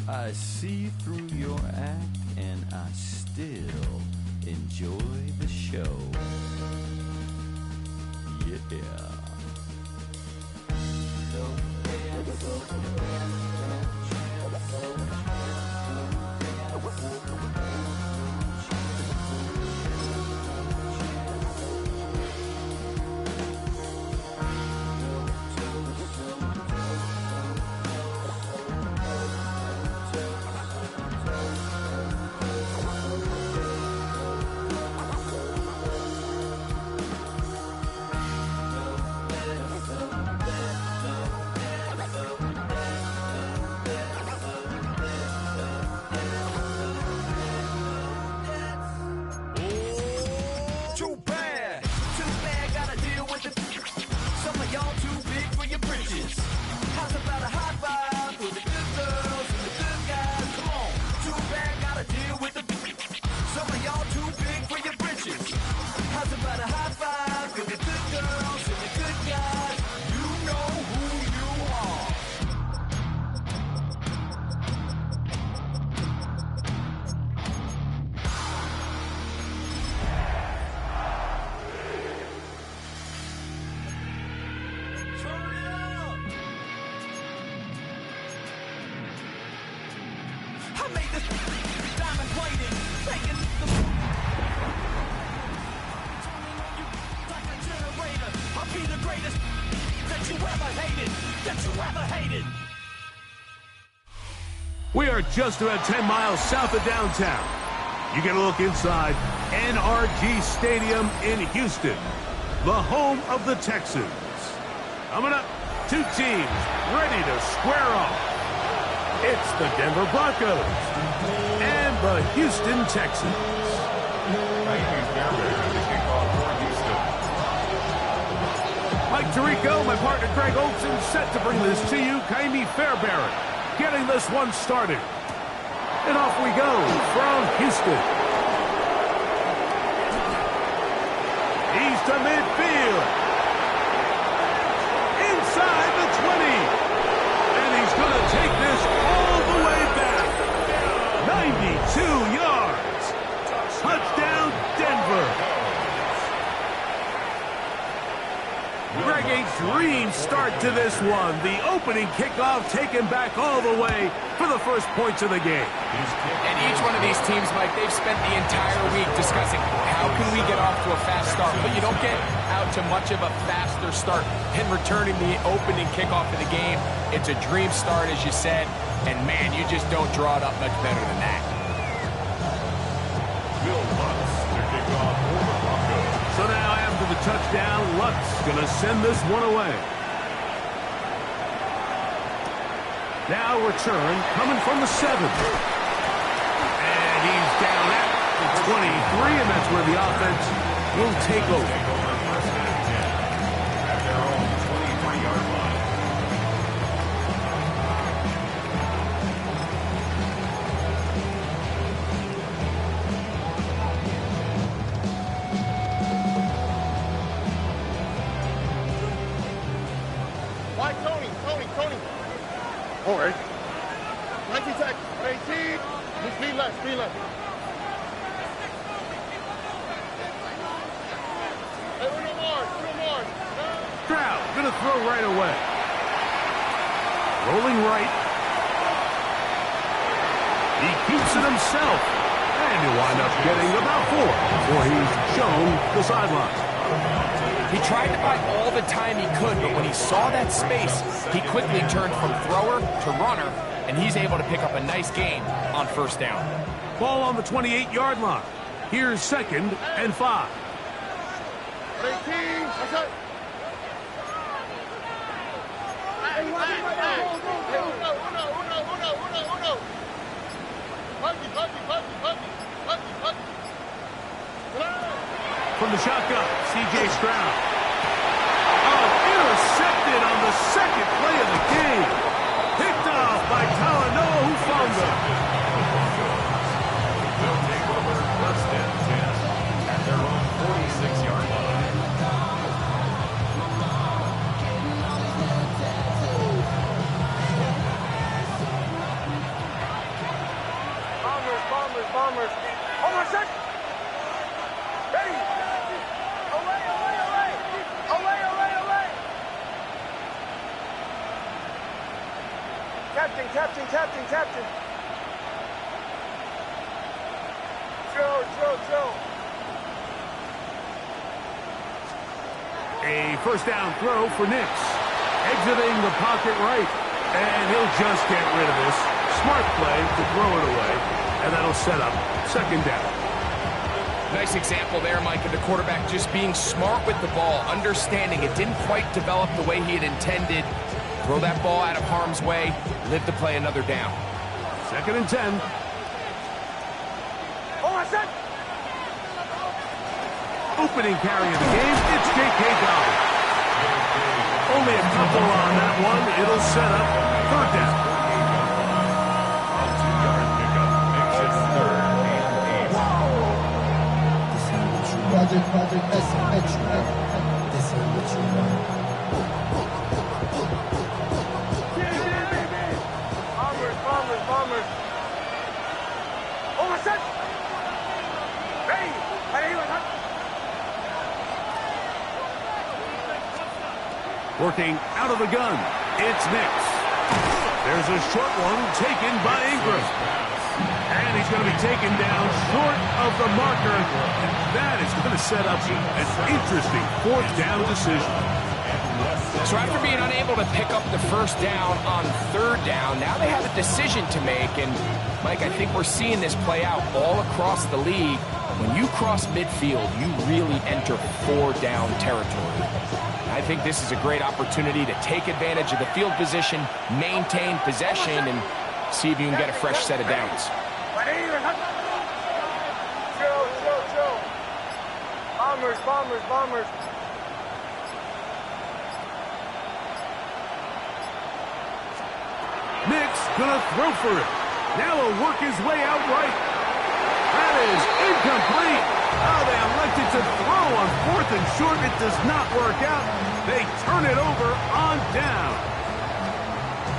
I see through your act and I still enjoy the show. Yeah. We are just about 10 miles south of downtown. You get a look inside NRG Stadium in Houston, the home of the Texans. Coming up, two teams ready to square off. It's the Denver Broncos and the Houston Texans. Mike Tirico, my partner Greg Olson, set to bring this to you. Kaimi Fairbairn getting this one started. And off we go from Houston. He's to midfield. Inside the 20. And he's going to take this all the way back. 92 yards. Touchdown, Denver. Greg, a dream start to this one. The opening kickoff taken back all the way for the first points of the game. And each one of these teams, Mike, they've spent the entire week discussing how can we get off to a fast start. But you don't get out to much of a faster start in returning the opening kickoff of the game. It's a dream start, as you said. And, man, you just don't draw it up much better than that. Will Lutz to kick off for the Broncos. So now after the touchdown, Lutz going to send this one away. Now return coming from the 7. And he's down at the 23, and that's where the offense will take over. At their own 23-yard line. Tony. All right. 19 seconds. 18. Speed left. Hey, Uno Mars. Stroud gonna throw right away. Rolling right. He keeps it himself. And he'll wind up getting about 4 before he's shown the sideline. He tried to buy all the time he could, but when he saw that space, he quickly turned from thrower to runner, and he's able to pick up a nice gain on first down. Ball on the 28-yard line. Here's 2nd and 5. 18. That's it. Hey, Uno. From the shotgun, C.J. Stroud. Intercepted on the second play of the game. Picked off by Talanoa Hufanga. They'll take over first and 10 at their own 46-yard line. Captain. Joe. A first down throw for Nix. Exiting the pocket right. And he'll just get rid of this. Smart play to throw it away. And that'll set up second down. Nice example there, Mike, of the quarterback just being smart with the ball, understanding it didn't quite develop the way he had intended. Throw that ball out of harm's way, live to play another down. Second and 10. Opening carry of the game, it's J.K. Dobbins. Only a couple on that one. It'll set up third down. Project S. This is what you want. Bombers. Oh, my son! Hey! Working out of the gun, it's Nix. There's a short one taken by Ingram. And he's going to be taken down short of the marker. And that is going to set up an interesting fourth down decision. So after being unable to pick up the first down on third down, now they have a decision to make. And, Mike, I think we're seeing this play out all across the league. When you cross midfield, you really enter four-down territory. I think this is a great opportunity to take advantage of the field position, maintain possession, and see if you can get a fresh set of downs. Joe. Bombers. Nix gonna throw for it. Now he'll work his way out right. That is incomplete. Oh, they elected to throw on fourth and short. It does not work out. They turn it over on down.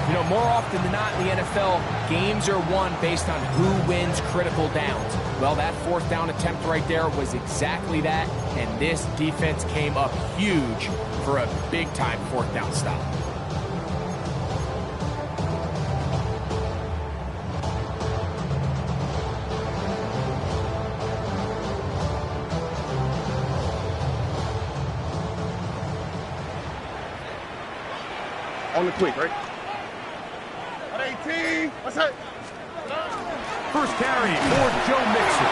You know, more often than not in the NFL, games are won based on who wins critical downs. Well, that fourth down attempt right there was exactly that, and this defense came up huge for a big-time fourth down stop. On the quick, right? 18. What's that? First carry for Joe Mixon.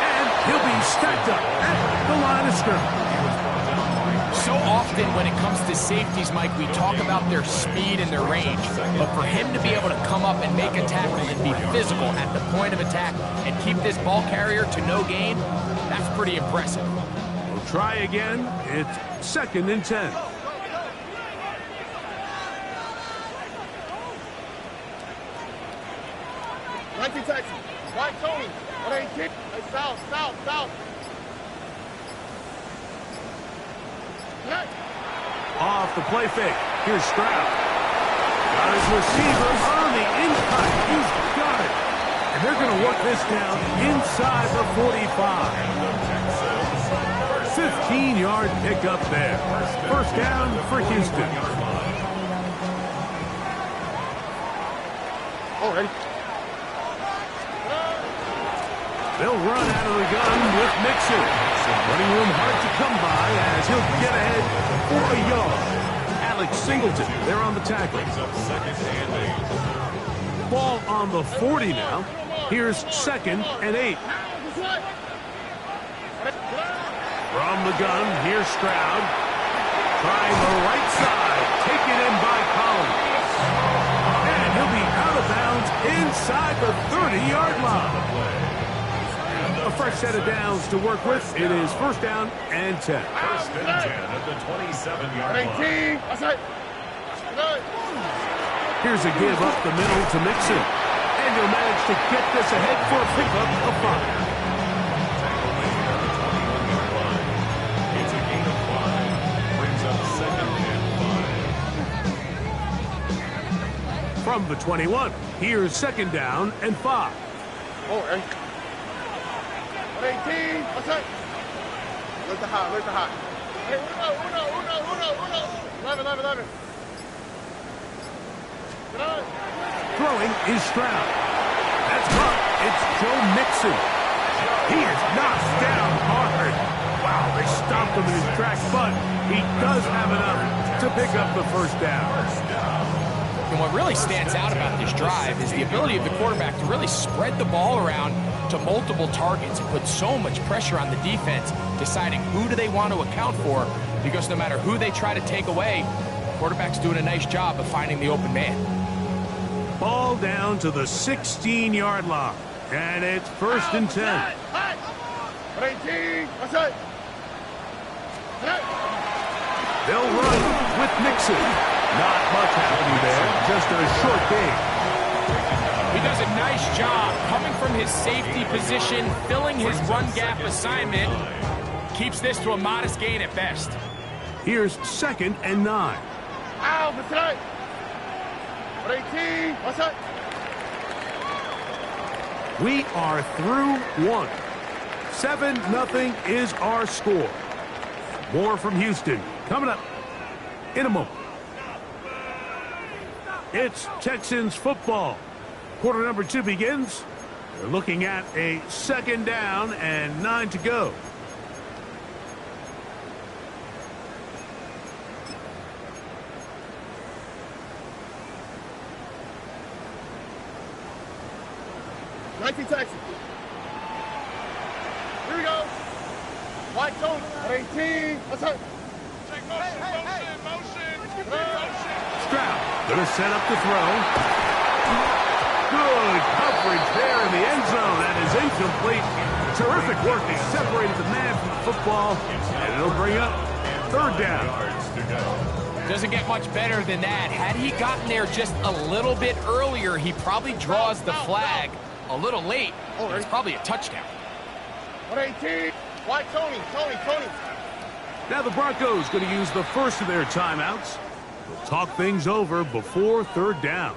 And he'll be stacked up at the line of scrimmage. So often when it comes to safeties, Mike, we talk about their speed and their range. But for him to be able to come up and make a tackle and be physical at the point of attack and keep this ball carrier to no gain, that's pretty impressive. We'll try again. It's second and 10. Texas. White Tony. 118. Hey, south. Off the play fake. Here's Stroud. Got his receiver on the inside. He's got it. And they're going to work this down inside the 45. 15-yard pickup there. First down for Houston. All right. They'll run out of the gun with Mixon. Running room hard to come by as he'll get ahead for a yard. Alex Singleton, they're on the tackle. Ball on the 40 now. Here's second and 8. From the gun, here's Stroud. Trying the right side. Taken in by Collins. And he'll be out of bounds inside the 30-yard line. A fresh set of downs to work with. It is first down and 10. First and 10 at the 27-yard line. 18. What's that? Here's a give up the middle to Mixon. And he'll manage to get this ahead for a pickup of 5. It's a gain of 5. Brings up second and 5. From the 21, here's second down and 5. All right. 18. What's that? Where's the hot? Hey, uno. 11. Good on. Throwing is Stroud. That's caught. It's Joe Mixon. He is knocked down hard. Wow, they stopped him in his tracks, but he does have enough to pick up the first down. And what really stands out about this drive is the ability of the quarterback to really spread the ball around to multiple targets and put so much pressure on the defense, deciding who do they want to account for, because no matter who they try to take away, the quarterback's doing a nice job of finding the open man. Ball down to the 16-yard line, and it's 1st and 10. 18, what's that? They'll run with Mixon. Not much happening there, just a short gain. He does a nice job coming from his safety position, filling his run gap assignment. Keeps this to a modest gain at best. Here's 2nd and 9. Ow, what's that? 18, what's that? We are through 1. 7-0 is our score. More from Houston coming up in a moment. It's Texans football. Quarter number 2 begins. They're looking at a 2nd down and 9 to go. Texas. Here we go. White Tony, 18. What's up? Motion. Stroud gonna set up the throw. Good coverage there in the end zone. That is incomplete. Terrific work. They separated the man from the football, and it'll bring up 3rd down. Doesn't get much better than that. Had he gotten there just a little bit earlier, he probably draws the flag a little late. It's probably a touchdown. 118. White Tony. Now the Broncos going to use the first of their timeouts. They'll talk things over before 3rd down.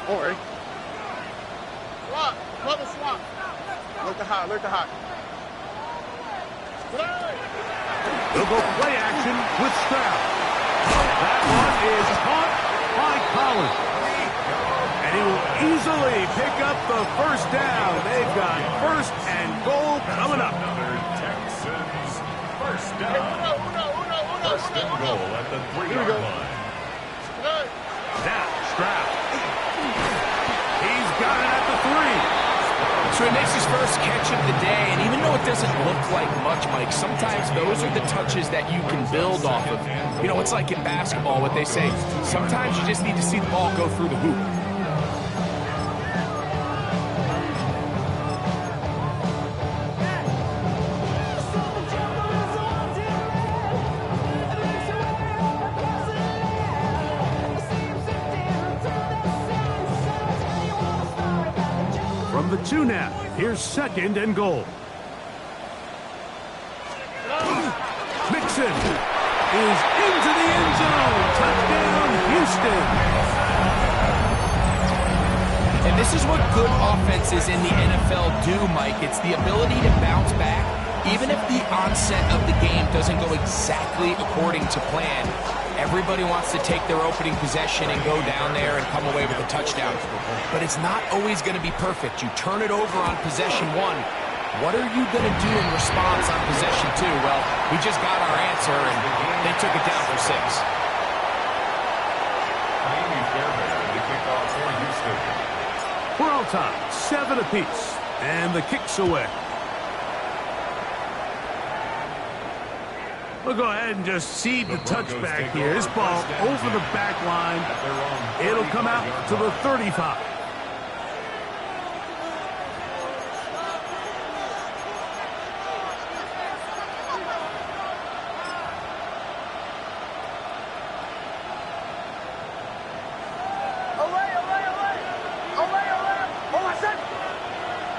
All right. Swap. Alert the hot. They'll go play action with Stroud. That one is caught by Collins. And he will easily pick up the 1st down. They've got 1st and goal coming up. Texans, 1st down. 1st and goal at the 3-yard line. Now Stroud. He's got it at the 3. So he makes his first catch of the day, and even though it doesn't look like much, Mike, sometimes those are the touches that you can build off of. You know, it's like in basketball, what they say, sometimes you just need to see the ball go through the hoop. From the 2 now, here's 2nd and goal. Mixon is into the end zone. Touchdown, Houston. And this is what good offenses in the NFL do, Mike. It's the ability to bounce back, even if the onset of the game doesn't go exactly according to plan. Everybody wants to take their opening possession and go down there and come away with a touchdown. But it's not always going to be perfect. You turn it over on possession 1. What are you going to do in response on possession 2? Well, we just got our answer, and they took it down for 6. We're all tied, 7 apiece, and the kick's away. We'll go ahead and just cede the touchback here. This ball over the back line. It'll come out to the 35.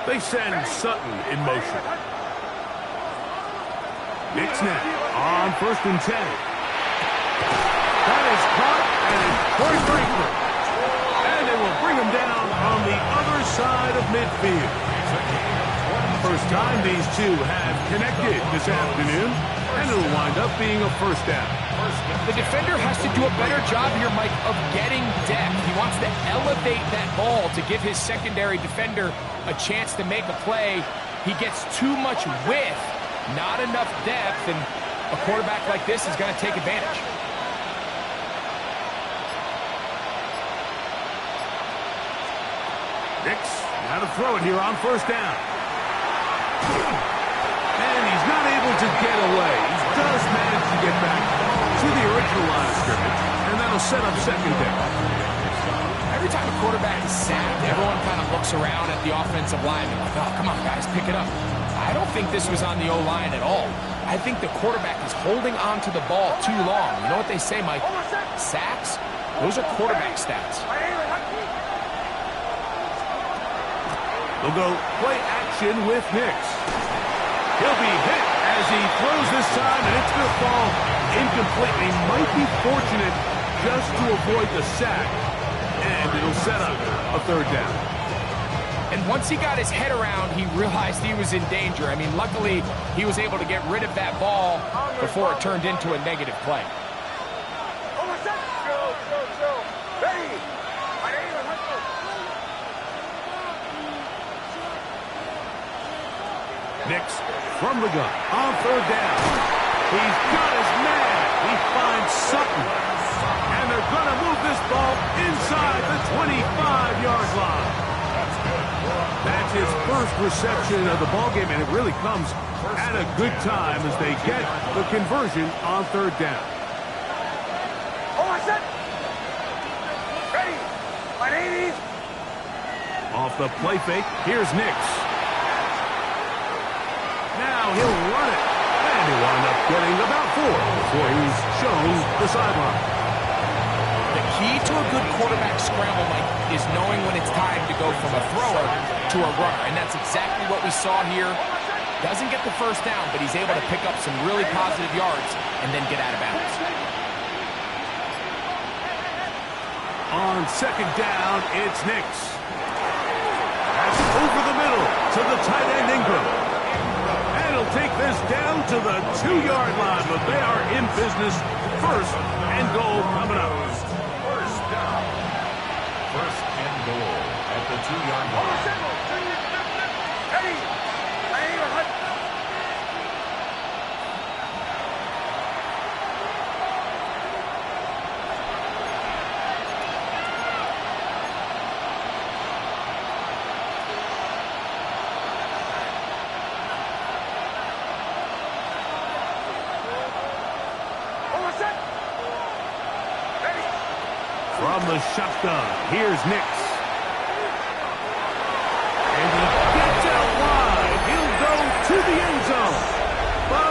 They send Sutton in motion. Knicks now on 1st and 10. That is caught and Corey Franklin. And they will bring him down on the other side of midfield. First time these two have connected this afternoon, and it'll wind up being a first down. The defender has to do a better job here, Mike, of getting depth. He wants to elevate that ball to give his secondary defender a chance to make a play. He gets too much width, not enough depth, and a quarterback like this is going to take advantage. Nix, now to throw it here on first down. And he's not able to get away. He does manage to get back to the original line of scrimmage, and that'll set up second down. Every time a quarterback is sacked, everyone kind of looks around at the offensive line and like, oh, come on, guys, pick it up. I don't think this was on the O-line at all. I think the quarterback is holding on to the ball too long. You know what they say, Mike? Sacks, those are quarterback stats. They'll go play action with Nix. He'll be hit as he throws this time, and it's going to fall incomplete. He might be fortunate just to avoid the sack, and it'll set up a third down. And once he got his head around, he realized he was in danger. I mean, luckily, he was able to get rid of that ball before it turned into a negative play. Nix from the gun on third down. He's got his man. He finds Sutton. And they're going to move this ball inside the 25-yard line. That's his first reception of the ballgame, and it really comes at a good time as they get the conversion on third down. Ready. My ladies. Off the play fake, here's Nix. Now he'll run it. And he'll wind up getting about 4 before he's shown the sideline. The key to a good quarterback scramble, Mike, is knowing when it's time to go from a thrower to a runner. And that's exactly what we saw here. Doesn't get the first down, but he's able to pick up some really positive yards and then get out of bounds. On second down, it's Nix. That's over the middle to the tight end Ingram. And he'll take this down to the 2-yard line, but they are in business. First and goal coming up. First down. First and goal at the 2-yard line. From the shotgun, here's Nix. And he gets out wide. He'll go to the end zone. Bo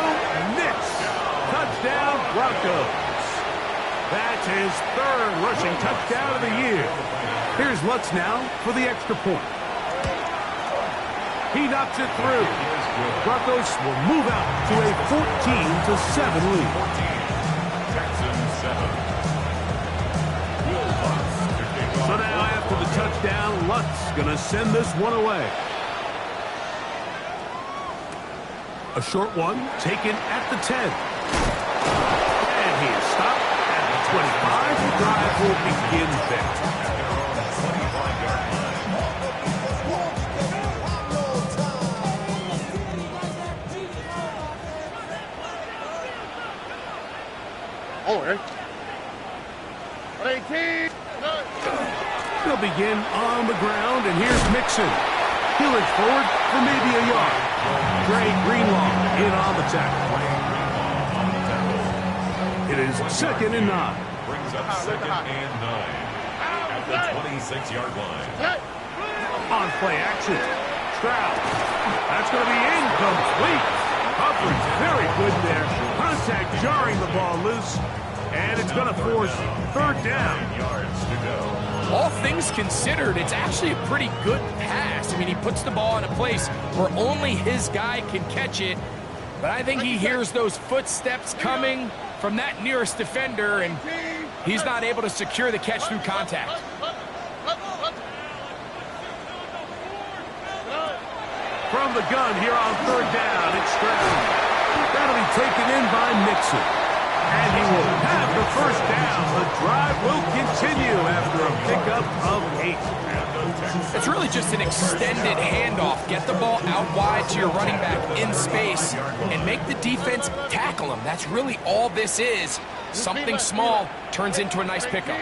Nix. Touchdown, Broncos. That's his third rushing touchdown of the year. Here's Lutz now for the extra point. He knocks it through. Broncos will move out to a 14-7 lead. Texans 7. So now after the touchdown, Lutz going to send this one away. A short one taken at the 10. And he is stopped at the 25. The drive will begin there. All right. 18. They'll begin on the ground, and here's Mixon. He'll reach forward for maybe a yard. Dre Greenlaw in on the tackle. It is 2nd and 9. Brings up 2nd and 9 at the 26-yard line. On play action. Stroud. That's going to be incomplete. Coverage very good there. Contact jarring the ball loose. And it's going to force third down. Yards to go. All things considered, it's actually a pretty good pass. I mean, he puts the ball in a place where only his guy can catch it. But I think he hears those footsteps coming from that nearest defender, and He's not able to secure the catch through contact. From the gun here on third down, it's Stroud. That'll be taken in by Mixon. And he will have the first down. The drive will continue after a pickup of 8. It's really just an extended handoff. Get the ball out wide to your running back in space and make the defense tackle him. That's really all this is. Something small turns into a nice pickup.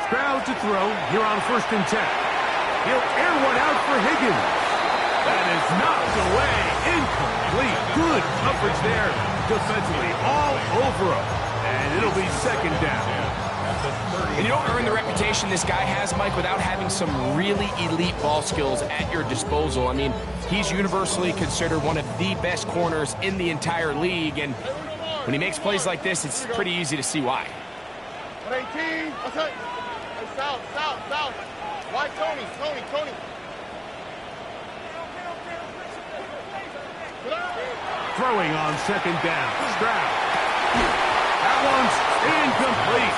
Stroud to throw here on 1st and 10. He'll air one out for Higgins. That is knocked away. Incomplete. Good coverage there defensively all over him. And it'll be 2nd down. And you don't earn the reputation this guy has, Mike, without having some really elite ball skills at your disposal. I mean, he's universally considered one of the best corners in the entire league. And when he makes plays like this, it's pretty easy to see why. 18. Okay. South. Why Tony? Throwing on 2nd down. Stroud. That one's incomplete.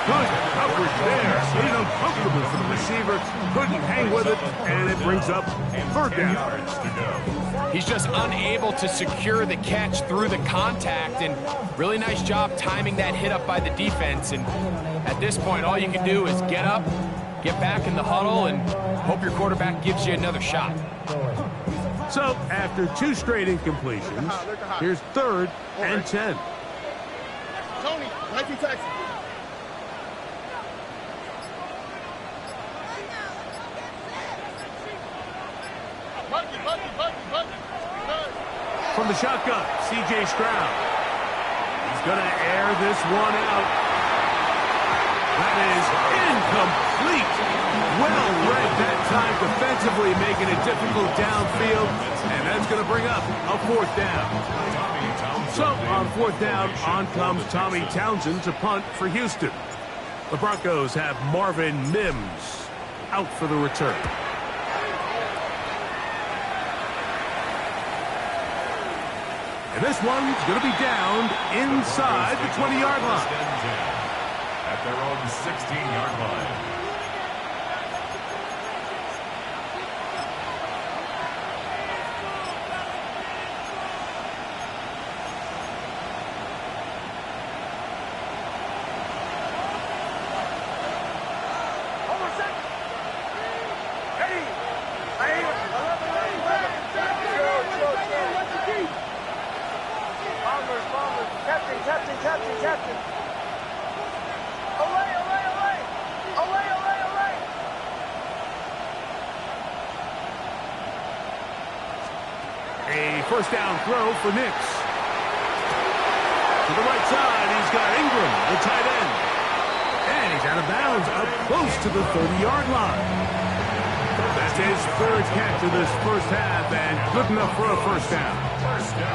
Good coverage there. Made it uncomfortable for the receiver. Couldn't hang with it, and it brings up 3rd down. He's just unable to secure the catch through the contact, and really nice job timing that hit up by the defense. And at this point, all you can do is get up, get back in the huddle, and hope your quarterback gives you another shot. So, after 2 straight incompletions, here's 3rd and 10. Tony, 19 Texas. From the shotgun, C.J. Stroud. He's going to air this one out. That is incomplete. Well read that time defensively, making it difficult downfield. And that's going to bring up a 4th down. So on 4th down, on comes Tommy Townsend to punt for Houston. The Broncos have Marvin Mims out for the return. And this one's going to be down inside the 20-yard line. At their own 16-yard line. Captain. Away. A 1st down throw for Nix. To the right side, he's got Ingram, the tight end. And he's out of bounds up close to the 30-yard line. That's his 3rd catch of this 1st half, and good enough for a 1st down.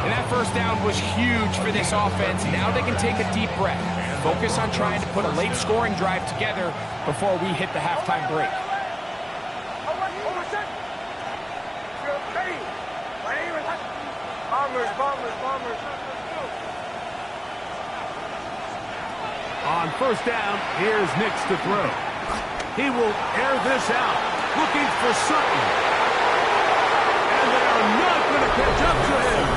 And that 1st down was huge for this offense. Now they can take a deep breath. Focus on trying to put a late scoring drive together before we hit the halftime break. Bombers. On 1st down, here's Nix to throw. He will air this out, looking for Sutton. And they are not going to catch up to him.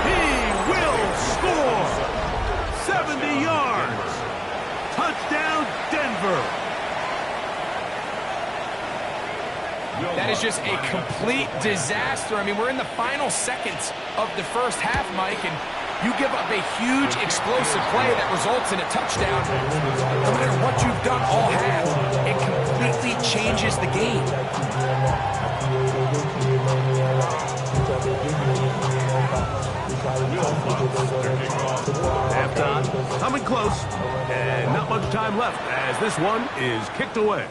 He will score. 70 yards. Touchdown, Denver. That is just a complete disaster. I mean, we're in the final seconds of the 1st half, Mike, and you give up a huge explosive play that results in a touchdown. No matter what you've done all half, it completely changes the game. Halftime, coming close, and not much time left as this one is kicked away.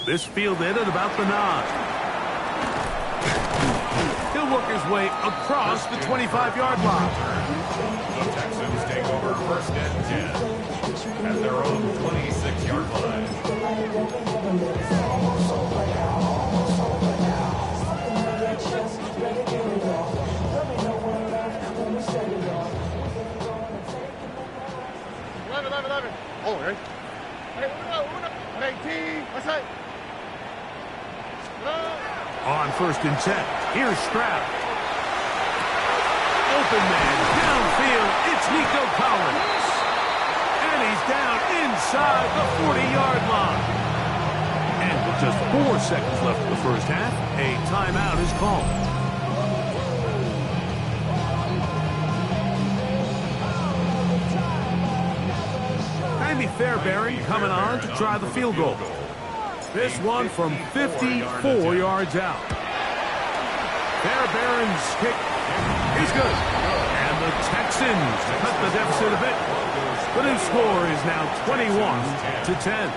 This fielded at about the 9. He'll work his way across the 25-yard line. The Texans take over 1st and 10 at their own 26-yard line. first and 10. Here's Stroud. Open man, downfield, it's Nico Collins. And he's down inside the 40-yard line. And with just 4 seconds left in the first half, a timeout is called. Andy Fairbairn coming on to try the field goal. This one from 54 yards out. Fairbairn's kick is good. And the Texans cut the deficit a bit. The new score is now 21-10.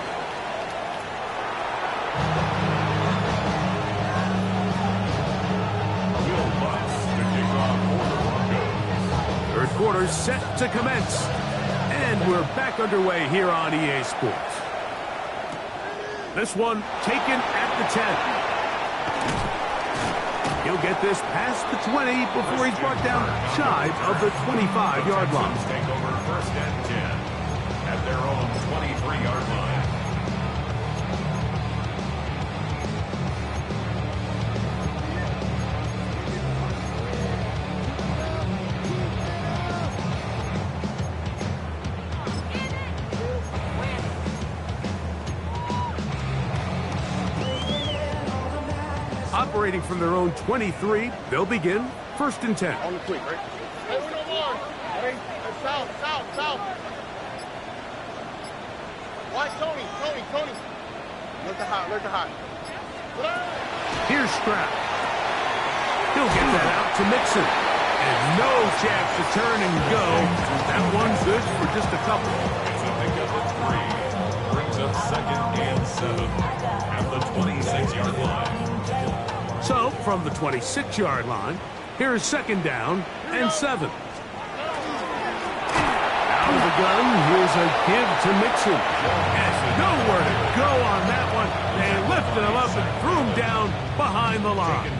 Third quarter set to commence. And we're back underway here on EA Sports. This one taken at the 10. He'll get this past the 20 before he's brought down shy of the 25-yard line. Take over first and 10 at their own 23-yard line. Operating from their own 23, they'll begin first and 10. On the quick, right? Hey, we no more. Hey, south. Watch Tony. Look to high. Here's Stroud. He'll get that out to Mixon. And no chance to turn and go. That one's good for just a couple. It's a pickup of 3. Brings up second and 7 at the 26-yard line. So, from the 26-yard line, here's second down and 7. Out of the gun, here's a give to Mixon. And nowhere to go on that one. They lifted him up and threw him down behind the line.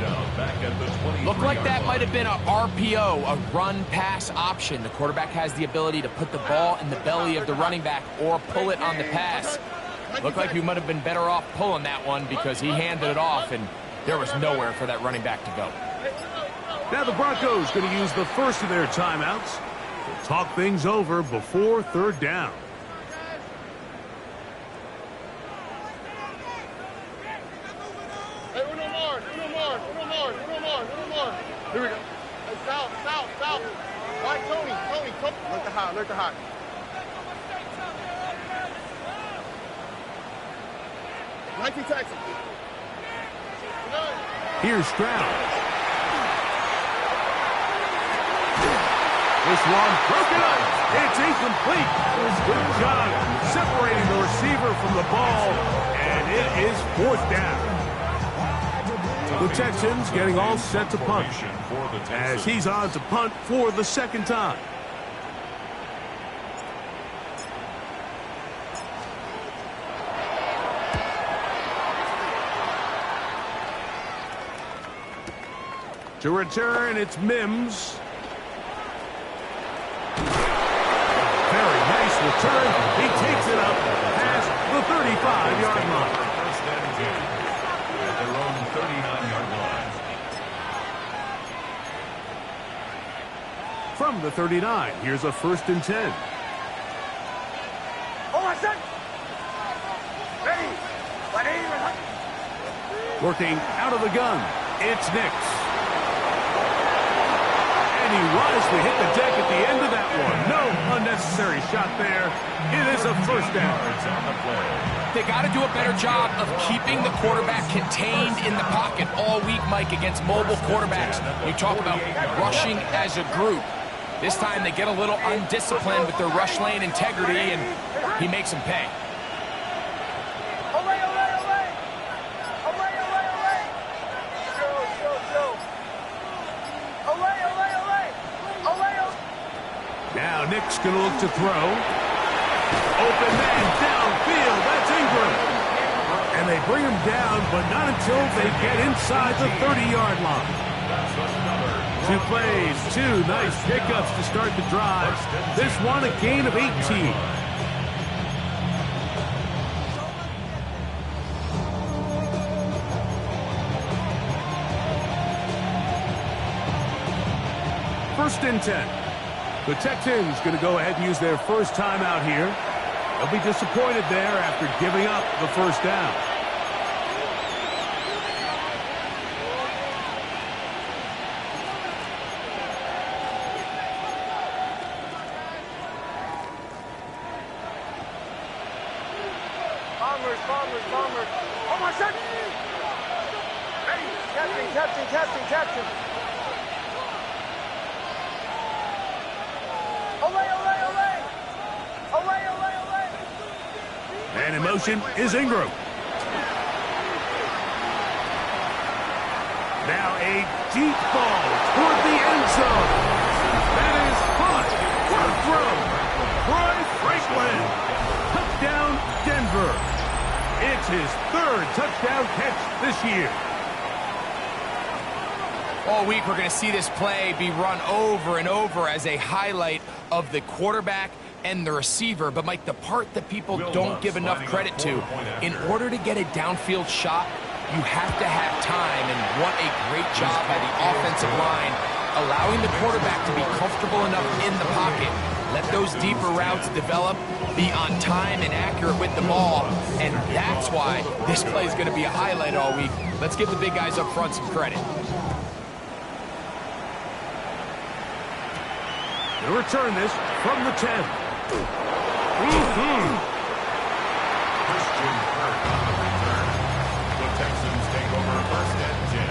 Looked like that might have been a RPO, a run-pass option. The quarterback has the ability to put the ball in the belly of the running back or pull it on the pass. Looked like we might have been better off pulling that one because he handed it off and there was nowhere for that running back to go. Now the Broncos going to use the first of their timeouts to talk things over before third down. Hey, no more. Here we go. Hey, south. Watch Tony. Look to high. Nike Texas. Here's Stroud. This one broken up. It's incomplete. Good job separating the receiver from the ball, and it is fourth down. The Texans getting all set to punt as he's on to punt for the second time. To return, it's Mims. Very nice return. He takes it up past the 35-yard line. First and 10 at their own 39-yard line. From the 39, here's a first and 10. Working out of the gun, it's Nix. And he wisely hit the deck at the end of that one. No unnecessary shot there. It is a first down. They got to do a better job of keeping the quarterback contained in the pocket all week, Mike, against mobile quarterbacks. You talk about rushing as a group. This time they get a little undisciplined with their rush lane integrity, and he makes them pay. Now Nick's going to look to throw. Open man downfield. That's Ingram. And they bring him down, but not until they get inside the 30-yard line. 2 plays, 2 nice pickups to start the drive. This one a gain of 18. first and 10. The Texans going to go ahead and use their first timeout here. They'll be disappointed there after giving up the first down. Bombers. Oh, my son! Hey, captain. Olay! And in motion is Ingram. Now a deep ball toward the end zone. That is caught. What a throw. Troy Franklin. Touchdown, Denver. It's his third touchdown catch this year. All week we're going to see this play be run over and over as a highlight of the quarterback and the receiver. But, Mike, the part that people don't give enough credit to, in order to get a downfield shot, you have to have time. And what a great job by the offensive line, allowing the quarterback to be comfortable enough in the pocket. Let those deeper routes develop, be on time and accurate with the ball. And that's why this play is going to be a highlight all week. Let's give the big guys up front some credit. They'll return this from the 10. Christian Kirk on the return. The Texans take over first and 10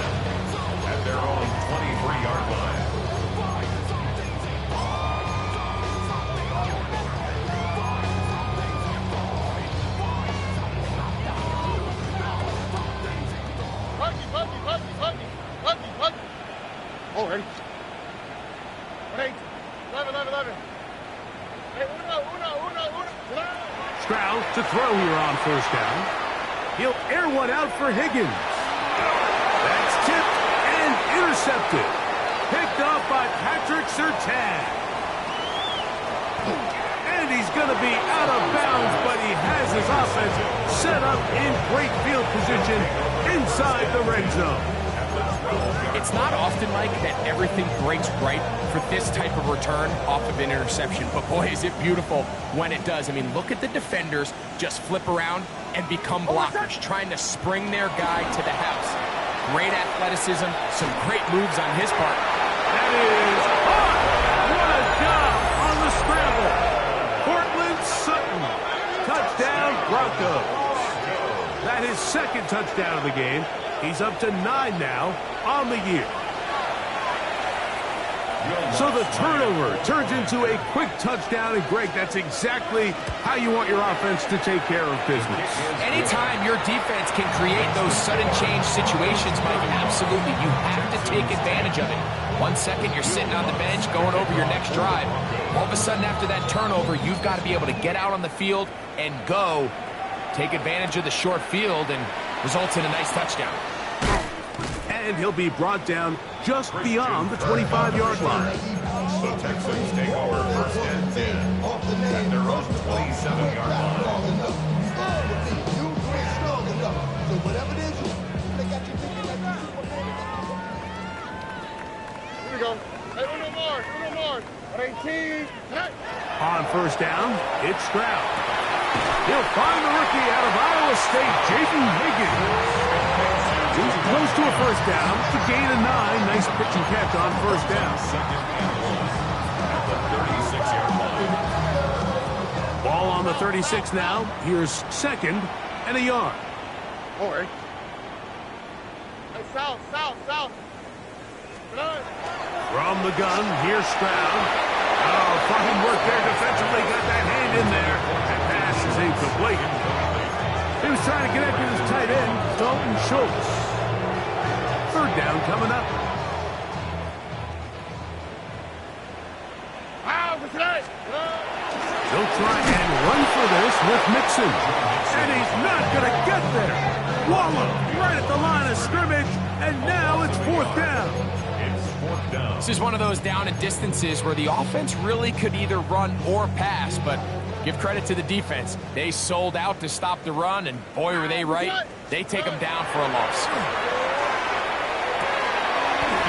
at their own 23-yard line. Buggy. All right. 11. Hey, uno. Stroud to throw here on first down. He'll air one out for Higgins. That's tipped and intercepted. Picked off by Patrick Surtain. And he's going to be out of bounds, but he has his offense set up in great field position inside the red zone. It's not often, Mike, that everything breaks right for this type of return off of an interception. But, boy, is it beautiful when it does. I mean, look at the defenders just flip around and become blockers, trying to spring their guy to the house. Great athleticism, some great moves on his part. That is hot! What a job on the scramble. Cortland Sutton. Touchdown, Broncos. That is second touchdown of the game. He's up to 9 now on the year. So the turnover turns into a quick touchdown, and Greg, that's exactly how you want your offense to take care of business. Anytime your defense can create those sudden change situations, Mike, absolutely, you have to take advantage of it. 1 second, you're sitting on the bench going over your next drive. All of a sudden, after that turnover, you've got to be able to get out on the field and go. Take advantage of the short field and results in a nice touchdown. And he'll be brought down just beyond the 25-yard line. The Texans take over first and 10 at their own 27-yard line. Here we go. Hey, uno more. 18. Hey. On first down, it's Stroud. He'll find the rookie out of Iowa State, Jaden Higgins. He's close to a first down. It's a gain of 9. Nice pitch and catch on first down. Second and 1 at the 36-yard line. Ball on the 36 now. Here's second and a yard. All right. Hey, south. From the gun, here's Stroud. Oh, fine work there defensively. Got that hand in there. That pass is incomplete. He was trying to connect with his tight end, Dalton Schultz. Third down coming up. They'll try and run for this with Mixon. And he's not going to get there. Waller right at the line of scrimmage, and now it's fourth down. This is one of those down and distances where the offense really could either run or pass, but give credit to the defense. They sold out to stop the run, and boy, were they right. They take them down for a loss.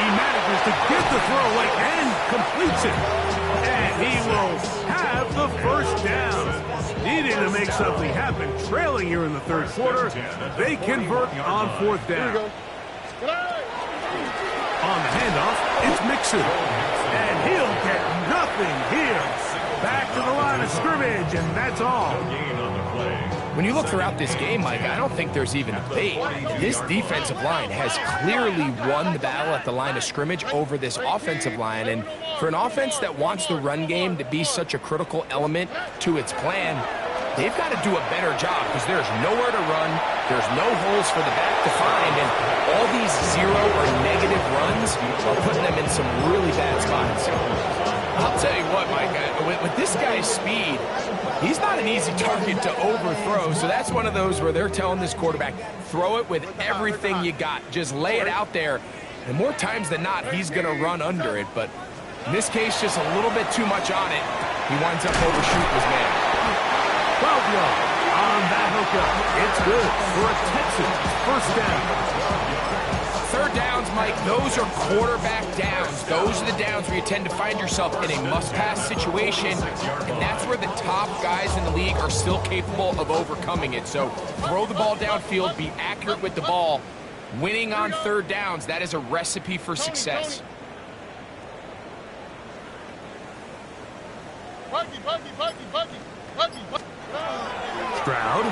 He manages to get the throw away and completes it. And he will have the first down. Needing to make something happen, trailing here in the third quarter. They convert on fourth down. On the handoff, it's Mixon. And he'll get nothing here. Back to the line of scrimmage, and that's all. When you look throughout this game, Mike, I don't think there's even a debate. This defensive line has clearly won the battle at the line of scrimmage over this offensive line. And for an offense that wants the run game to be such a critical element to its plan, they've got to do a better job because there's nowhere to run. There's no holes for the back to find. And all these zero or negative runs are putting them in some really bad spots. I'll tell you what, Mike, with this guy's speed, he's not an easy target to overthrow. So that's one of those where they're telling this quarterback, throw it with everything you got. Just lay it out there. And more times than not, he's going to run under it. But in this case, just a little bit too much on it. He winds up overshooting his man. 12 yards on that hookup. It's good for a Texans first down. Third downs, Mike, those are quarterback downs. Those are the downs where you tend to find yourself in a must-pass situation, and that's where the top guys in the league are still capable of overcoming it. So throw the ball downfield, be accurate with the ball. Winning on third downs, that is a recipe for success. Stroud,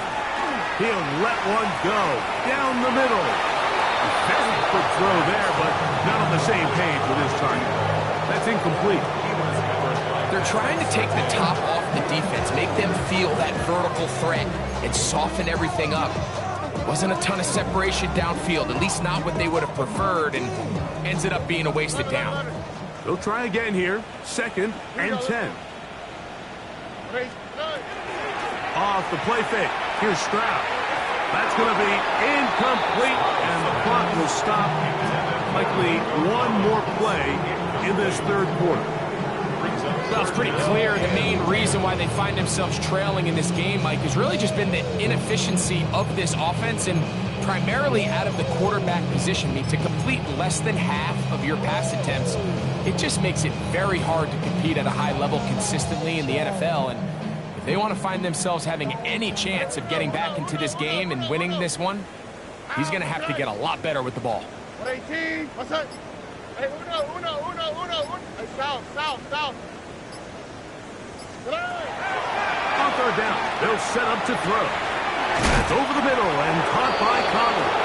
he'll let one go down the middle. Very good throw there, but not on the same page with his target. That's incomplete. They're trying to take the top off the defense, make them feel that vertical threat, and soften everything up. Wasn't a ton of separation downfield, at least not what they would have preferred, and ends it up being a wasted down. They'll try again here, 2nd and 10. Off the play fake. Here's Stroud. That's going to be incomplete, and the clock will stop. Likely one more play in this third quarter. Well, it's pretty clear the main reason why they find themselves trailing in this game, Mike, has really just been the inefficiency of this offense and primarily out of the quarterback position. I mean, to complete less than half of your pass attempts, it just makes it very hard to compete at a high level consistently in the NFL. And if they want to find themselves having any chance of getting back into this game and winning this one, he's going to have to get a lot better with the ball. 18, what's that? Hey, uno. Hey, south. On third down, they'll set up to throw. That's over the middle and caught by Collins.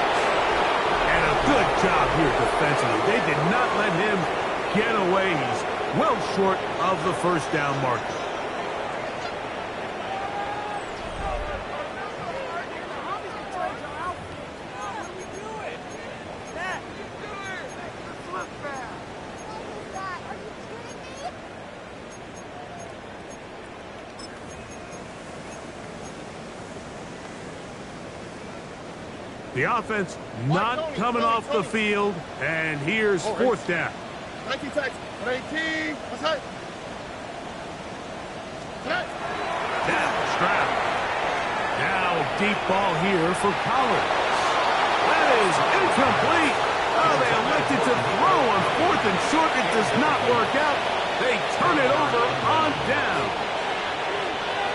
And a good job here defensively. They did not let him get away. He's well short of the first down marker. The offense not coming off the field, and here's fourth down. 19 seconds. 18, what's that? Now Stroud. Now deep ball here for Collins. That is incomplete. Oh, they elected to throw on 4th and short. It does not work out. They turn it over on down.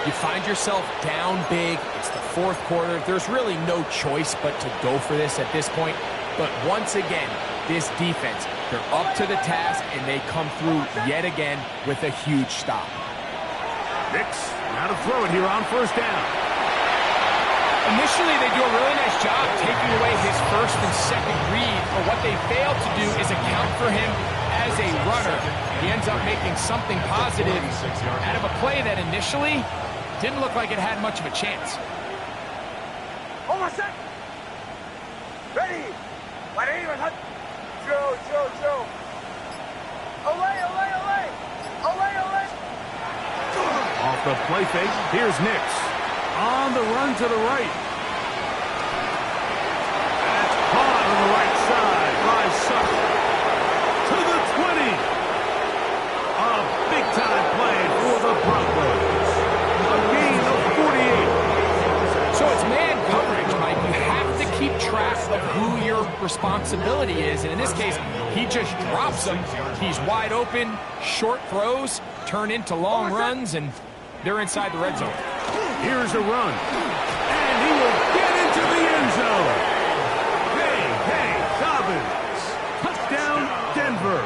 You find yourself down big. It's the fourth quarter. There's really no choice but to go for this at this point. But once again, this defense, they're up to the task, and they come through yet again with a huge stop. Nix, now to throw it here on first down. Initially, they do a really nice job taking away his first and second read, but what they fail to do is account for him as a runner. He ends up making something positive out of a play that initially didn't look like it had much of a chance. Hold on a sec. Ready. Joe. Olay. Off the play fake, here's Nix. On the run to the right. That's caught on the right side by Sutter. To the 20. A big-time play for the Broncos. A gain of 48. So it's man coverage, Mike. You have to keep track of who your responsibility is. And in this case, he just drops them. He's wide open. Short throws turn into long runs, and they're inside the red zone. Here's a run. And he will get into the end zone. Hey, Dobbins. Touchdown, Denver.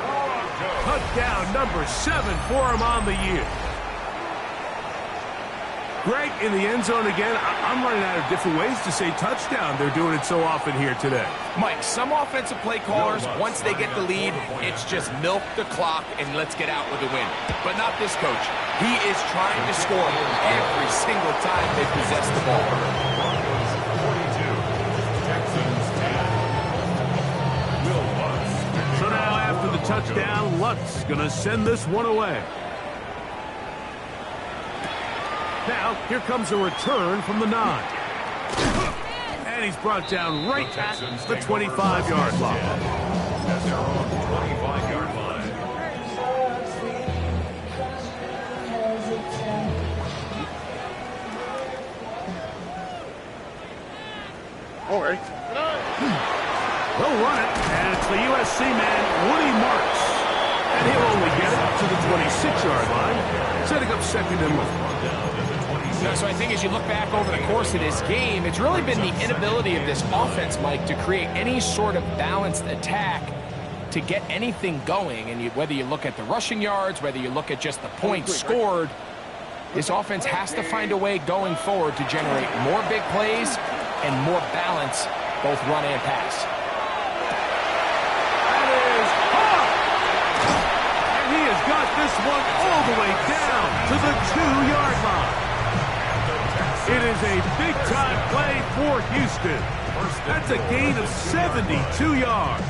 Touchdown number 7 for him on the year. Greg, in the end zone again. I'm running out of different ways to say touchdown. They're doing it so often here today. Mike, some offensive play callers, once they get the lead, it's just milk the clock and let's get out with a win. But not this coach. He is trying to score every single time they possess the ball. Broncos 42, Texans 10. Will Lutz. So now after the touchdown, Lutz going to send this one away. Now, here comes a return from the 9. And he's brought down right at the 25-yard line. At their own 25-yard line. All right. They'll run it, and it's the USC man, Woody Marks. And he'll only get it to the 26-yard line, setting up second and long. So I think as you look back over the course of this game, it's really been the inability of this offense, Mike, to create any sort of balanced attack to get anything going. And whether you look at the rushing yards, whether you look at just the points scored, this offense has to find a way going forward to generate more big plays and more balance, both run and pass. That is hot! And he has got this one all the way down to the 2-yard line. It is a big-time play for Houston. That's a gain of 72 yards.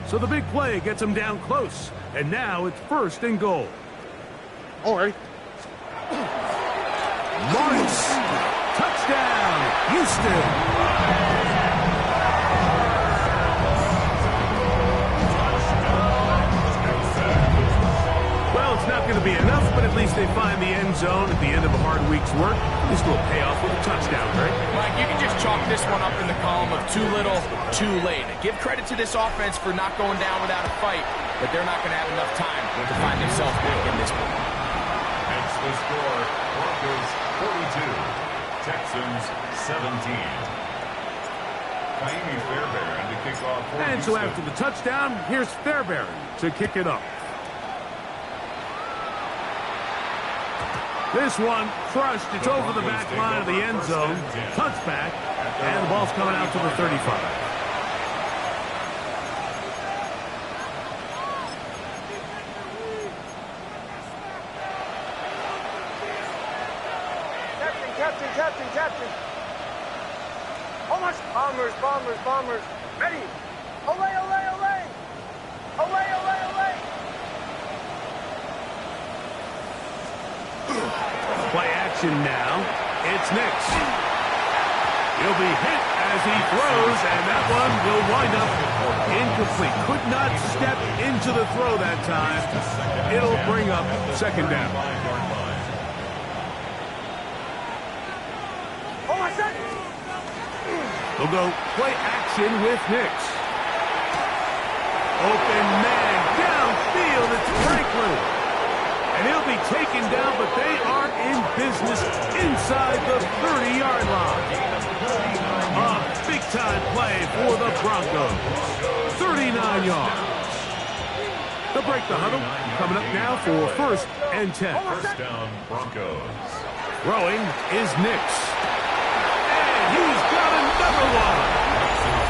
So the big play gets him down close. And now it's 1st and goal. All right. Marks. Touchdown, Houston. It's not going to be enough, but at least they find the end zone at the end of a hard week's work. This will pay off with a touchdown, right? Mike, you can just chalk this one up in the column of too little, too late. Give credit to this offense for not going down without a fight, but they're not going to have enough time to find themselves back in this one. Hence the score, Broncos 42, Texans 17. Kaimi Fairbairn to kick off for And so after the touchdown, here's Fairbairn to kick it up. This one crushed. It's over the back line of the end zone. Touchback. And the ball's coming out to the 35. Captain. Almost. Bombers. Ready. Olay. Play action now. It's Nix. He'll be hit as he throws, and that one will wind up incomplete. Could not step into the throw that time. It'll bring up 2nd down. They'll go play action with Nix. Open man downfield. It's Franklin. And he'll be taken down, but they are in business inside the 30-yard line. A big-time play for the Broncos. 39 yards. They'll break the huddle. Coming up now for 1st and 10. First down, Broncos. Throwing is Nix. And he's got another one.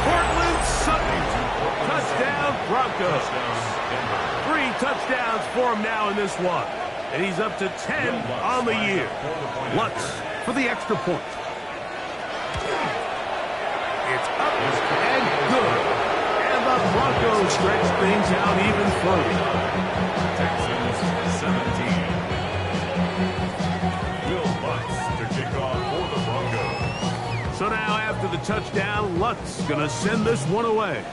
Portland Sutton. Touchdown, Broncos. 3 touchdowns for him now in this one. And he's up to 10 on the year. Lutz for the extra point. It's up and good. And the Broncos stretch things out even further. Texans 17. Will Lutz to kick off for the Broncos. So now after the touchdown, Lutz going to send this one away.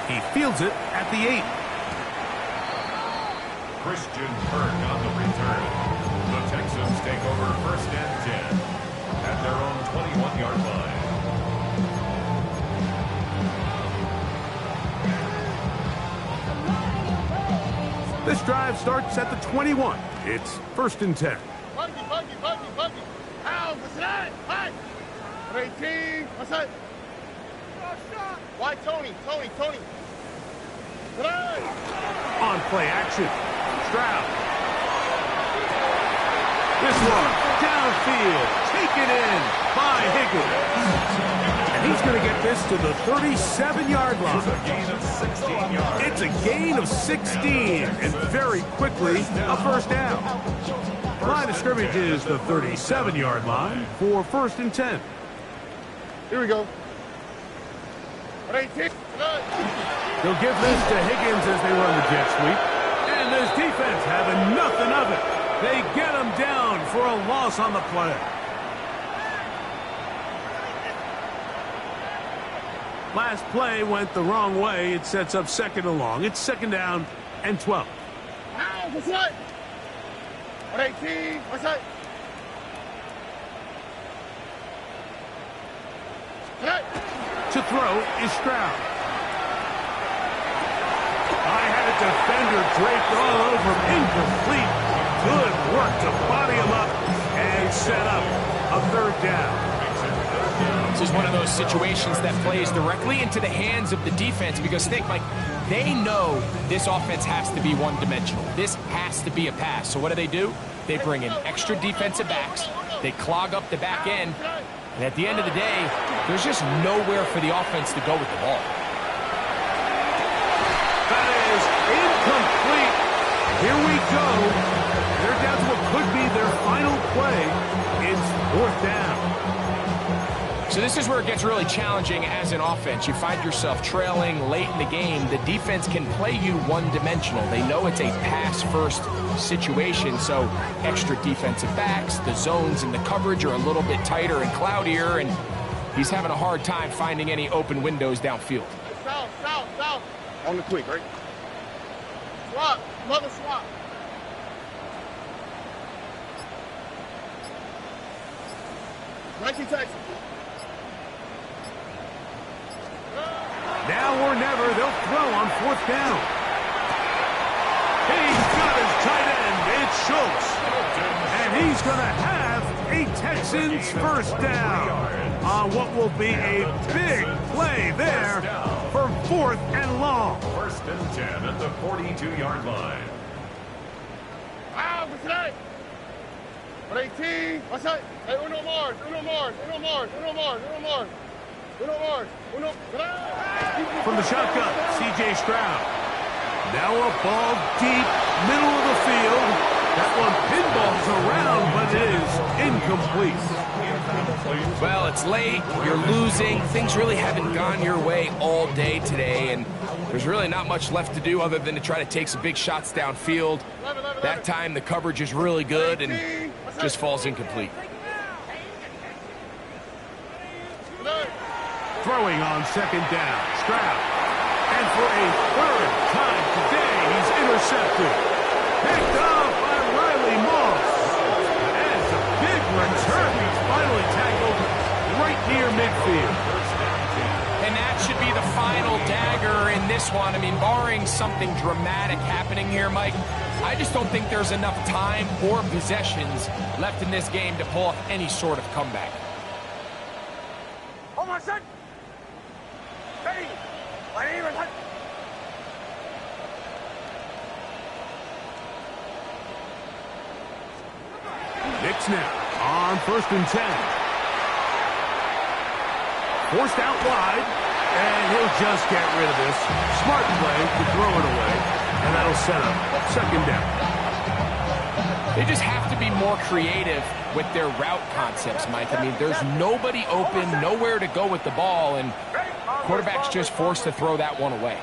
He fields it at the 8. Christian Kirk on the return. The Texans take over first and 10 at their own 21-yard line. This drive starts at the 21. It's first and 10. Buggy. Ow, what's that? Hi. 18. What's that? Why, Tony? Today. On play action. Stroud. This one downfield. Taken in by Higgins. And he's going to get this to the 37-yard line. It's a gain of 16 yards. It's a gain of 16, and very quickly, a first down. Line of scrimmage is the 37-yard line for first and 10. Here we go. 18. They'll give this to Higgins as they run the jet sweep. And this defense having nothing of it. They get him down for a loss on the play. Last play went the wrong way. It sets up second and long. It's second down and 12. Ow, what's that? 18. What's that? To throw is Stroud. I had a defender draped all over him. Incomplete. Good work to body him up and set up a third down. This is one of those situations that plays directly into the hands of the defense because think, Mike, they know this offense has to be one-dimensional. This has to be a pass. So what do? They bring in extra defensive backs. They clog up the back end. And at the end of the day, there's just nowhere for the offense to go with the ball. That is incomplete. Here we go. They're down to what could be their final play. It's fourth down. So this is where it gets really challenging as an offense. You find yourself trailing late in the game. The defense can play you one-dimensional. They know it's a pass-first situation, so extra defensive backs, the zones and the coverage are a little bit tighter and cloudier, and he's having a hard time finding any open windows downfield. South. On the quick, right? Swap. Mother swap. Texas. Now or never, they'll throw on fourth down. He's got his tight end. It's Schultz. And he's going to have a Texans first down on what will be a big play there for fourth and long. First and 10 at the 42-yard line. What's that? 18. What's that? Hey, Uno Mars. From the shotgun, C.J. Stroud. Now a ball deep, middle of the field. That one pinballs around, but it is incomplete. Well, it's late, you're losing, things really haven't gone your way all day today, and there's really not much left to do other than to try to take some big shots downfield. That time the coverage is really good and just falls incomplete. Throwing on second down, Stroud. And for a third time today, he's intercepted. Picked off by Riley Moss. And it's a big return. He's finally tackled right near midfield. And that should be the final dagger in this one. I mean, barring something dramatic happening here, Mike, I just don't think there's enough time or possessions left in this game to pull off any sort of comeback. Hold on, son. Ready. Knicks now on first and 10. Forced out wide, and he'll just get rid of this. Smart play to throw it away, and that'll set up second down. They just have to be more creative with their route concepts, Mike. I mean, there's nobody open, nowhere to go with the ball, and quarterback's just forced to throw that one away.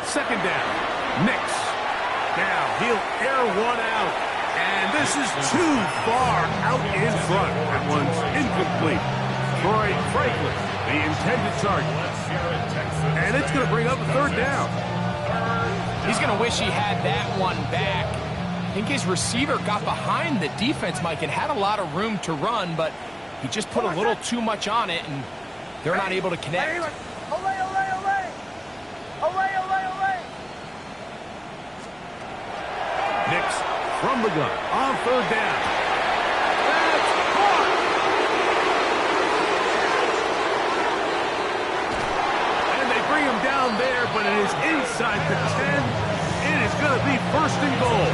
Second down, Knicks. Now he'll air one out, and this is too far out in front. That one's incomplete. Troy Franklin, the intended target. And it's going to bring up a third down. He's going to wish he had that one back. I think his receiver got behind the defense, Mike, and had a lot of room to run, but he just put a little too much on it, and they're not able to connect. Nix from the gun on third down. That's caught. And they bring him down there, but it is inside the 10. It is going to be first and goal.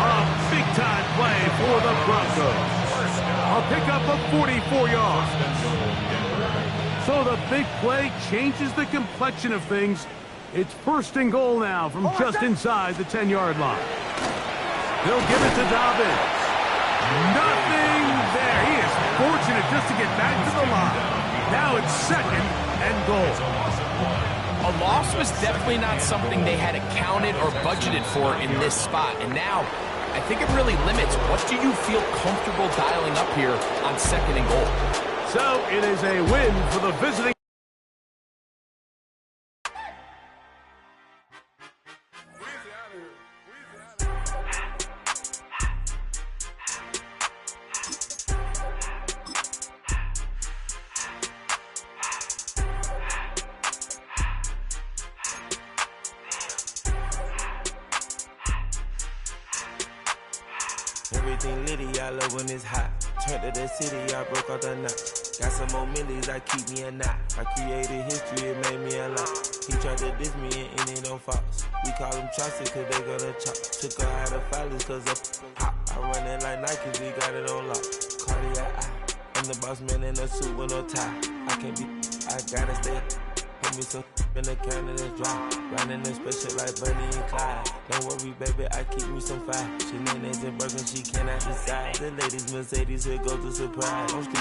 A big-time play for the Broncos. A pickup of 44 yards. So the big play changes the complexion of things. It's first and goal now from just inside the 10-yard line. They'll give it to Dobbins. Nothing there. He is fortunate just to get back to the line. Now it's second and goal. A loss was definitely not something they had accounted or budgeted for in this spot. And now, I think it really limits what do you feel comfortable dialing up here on second and goal. So it is a win for the visiting. Everything litty, I love when it's hot. Turned to the city, I broke out the knot. Got some more millies, I keep me a knot. I created history, it made me a lot. He tried to diss me and ended on Fox. We call him Chaucer, cause they gonna chop. Took her out of filers, cause up hot. I run it like Nike, we got it on lock. Cardiac eye. I'm the boss man in a suit with no tie. I can't be, I gotta stay. Put me some in the can and it's dry. Riding in special like Bunny and Clyde. Don't worry, baby, I keep me some fire. Shenanigans and Birkin, she cannot decide. The ladies Mercedes, here goes the surprise. Don't sleep